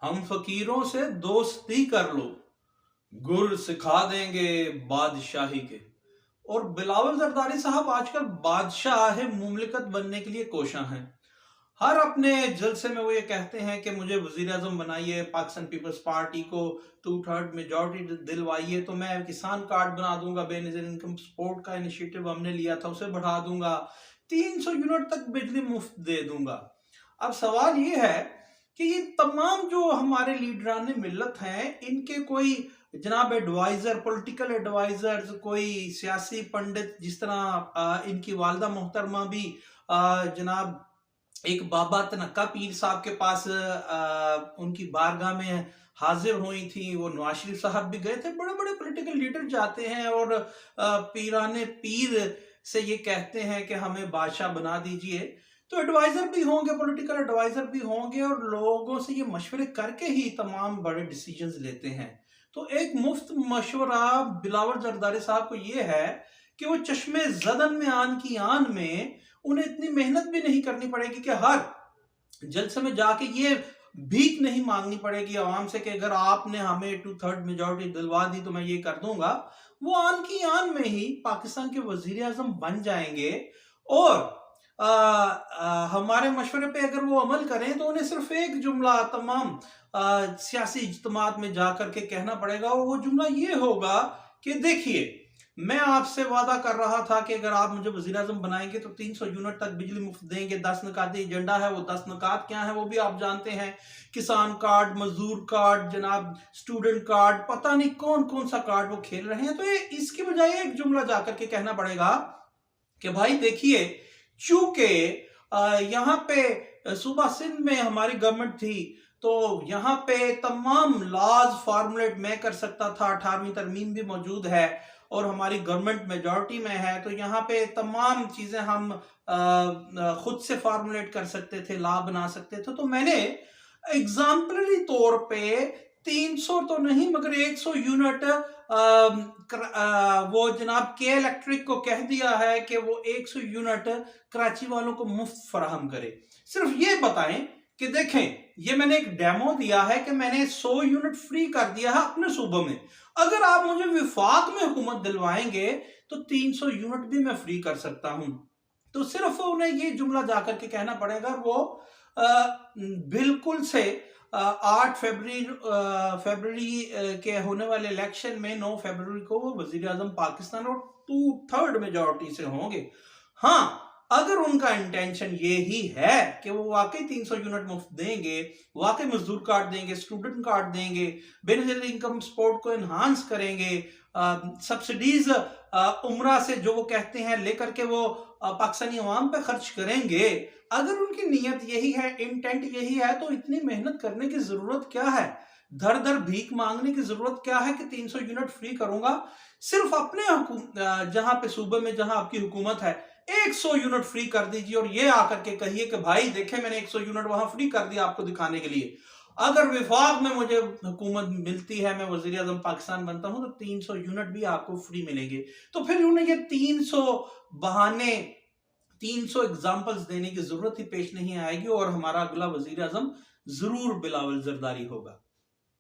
हम फकीरों से दोस्ती कर लो, गुर सिखा देंगे बादशाही के। और बिलावल जरदारी साहब आजकल बादशाह मुमलिकत बनने के लिए कोशां हैं। हर अपने जलसे में वो ये कहते हैं कि मुझे वजीर आजम बनाइए, पाकिस्तान पीपल्स पार्टी को 2/3 मेजोरिटी दिलवाइए तो मैं किसान कार्ड बना दूंगा, बेनजीर इनकम सपोर्ट का इनिशिएटिव हमने लिया था उसे बढ़ा दूंगा, 300 यूनिट तक बिजली मुफ्त दे दूंगा। अब सवाल ये है कि ये तमाम जो हमारे लीडरान मिल्लत हैं, इनके कोई जनाब एडवाइजर, पॉलिटिकल एडवाइजर्स, कोई सियासी पंडित, जिस तरह इनकी वालदा मोहतरमा भी जनाब एक बाबा तनक्का पीर साहब के पास उनकी बारगाह में हाजिर हुई थी, वो नवाज शरीफ साहब भी गए थे। बड़े बड़े पॉलिटिकल लीडर जाते हैं और पीराने पीर से ये कहते हैं कि हमें बादशाह बना दीजिए। तो एडवाइजर भी होंगे, पॉलिटिकल एडवाइजर भी होंगे और लोगों से ये मशवरे करके ही तमाम बड़े डिसीजंस लेते हैं। तो एक मुफ्त मशवरा बिलावल जरदारी साहब को ये है कि वो चश्मे जदन में आन की आन में उन्हें इतनी मेहनत भी नहीं करनी पड़ेगी कि हर जलसे में जाके ये भीख नहीं मांगनी पड़ेगी आवाम से कि अगर आपने हमें 2/3 मेजोरिटी दिलवा दी तो मैं ये कर दूंगा। वो आन की आन में ही पाकिस्तान के वजीर आजम बन जाएंगे और हमारे मशवरे पे अगर वो अमल करें तो उन्हें सिर्फ एक जुमला तमाम सियासी इज्तिमात में जाकर के कहना पड़ेगा और वो जुमला ये होगा कि देखिए, मैं आपसे वादा कर रहा था कि अगर आप मुझे वजीर आजम बनाएंगे तो 300 यूनिट तक बिजली मुफ्त देंगे। 10 नुकाती एजेंडा है, वो 10 नुकात क्या है वो भी आप जानते हैं। किसान कार्ड, मजदूर कार्ड, जनाब स्टूडेंट कार्ड, पता नहीं कौन कौन सा कार्ड वो खेल रहे हैं। तो ये इसकी बजाय एक जुमला जाकर के कहना पड़ेगा कि भाई देखिए, चूंकि यहाँ पे सूबा सिंध में हमारी गवर्नमेंट थी तो यहाँ पे तमाम लॉज फॉर्मुलेट मैं कर सकता था, 18वीं तरमीम भी मौजूद है और हमारी गवर्नमेंट मेजॉरिटी में है, तो यहाँ पे तमाम चीजें हम खुद से फॉर्मुलेट कर सकते थे, लॉ बना सकते थे। तो मैंने एग्जाम्पलरी तौर पे 300 तो नहीं मगर 100 यूनिट वो जनाब के इलेक्ट्रिक को कह दिया है कि वो 100 यूनिट कराची वालों को मुफ्त फराहम करे। सिर्फ ये बताएं कि देखें, ये मैंने एक डेमो दिया है कि मैंने 100 यूनिट फ्री कर दिया है अपने सूबे में। अगर आप मुझे विफाक में हुकूमत दिलवाएंगे तो 300 यूनिट भी मैं फ्री कर सकता हूं। तो सिर्फ उन्हें ये जुमला जाकर के कहना पड़ेगा। वो बिल्कुल से 8 फरवरी के होने वाले इलेक्शन में 9 फरवरी को वो वजीर आजम पाकिस्तान और 2/3 मेजोरिटी से होंगे। हाँ, अगर उनका इंटेंशन ये ही है कि वो वाकई 300 यूनिट मुफ्त देंगे, वाकई मजदूर कार्ड देंगे, स्टूडेंट कार्ड देंगे, बेनिफिट इनकम सपोर्ट को एनहांस करेंगे, सब्सिडीज उम्रा से जो वो कहते हैं लेकर के वो पाकिस्तानी अवाम पे खर्च करेंगे, अगर उनकी नीयत यही है, इंटेंट यही है, तो इतनी मेहनत करने की जरूरत क्या है? धर धर भीख मांगने की जरूरत क्या है कि 300 यूनिट फ्री करूंगा? सिर्फ अपने जहां पे सूबे में जहां आपकी हुकूमत है 100 यूनिट फ्री कर दीजिए और ये आकर के कहिए कि भाई देखे मैंने 100 यूनिट वहां फ्री कर दिया आपको दिखाने के लिए। अगर विफाक में मुझे हुकूमत मिलती है, मैं वजीर आजम पाकिस्तान बनता हूं तो 300 यूनिट भी आपको फ्री मिलेंगे। तो फिर उन्हें ये 300 बहाने, 300 एग्जाम्पल्स देने की जरूरत ही पेश नहीं आएगी और हमारा अगला वजीर आजम जरूर बिलावल जरदारी होगा।